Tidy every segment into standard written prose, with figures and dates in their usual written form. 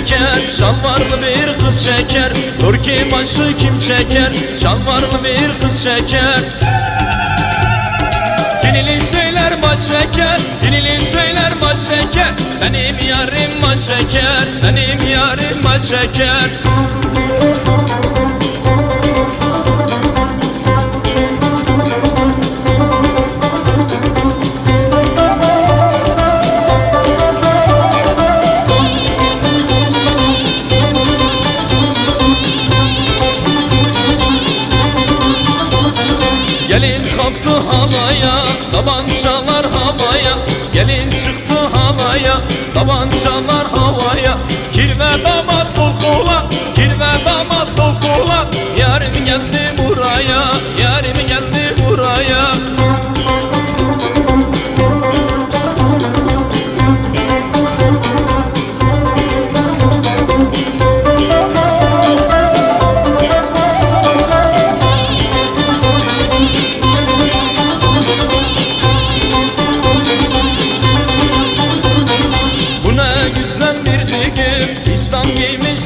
çeker, şalvarlı bir kız çeker. Dur ki başı kim çeker, şalvarlı bir kız çeker. Dilini söyler baş çeker, dilini söyler baş çeker. Benim yarim baş çeker, benim yarim baş çeker. Gelin kalktı halaya, tabancalar havaya. Gelin çıktı halaya, tabancalar havaya. Girme damat kokula, girme damat kokula. Yarim geldi buraya, yarim geldi buraya.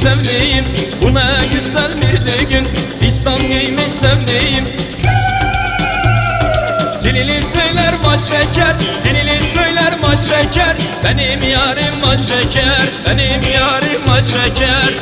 Sevdiğim, bu ne güzel bir gün, İslam giymiş sevdiğim. Dilini söyler baş çeker, dilini söyler baş çeker. Benim yarim baş çeker, benim yarim baş çeker.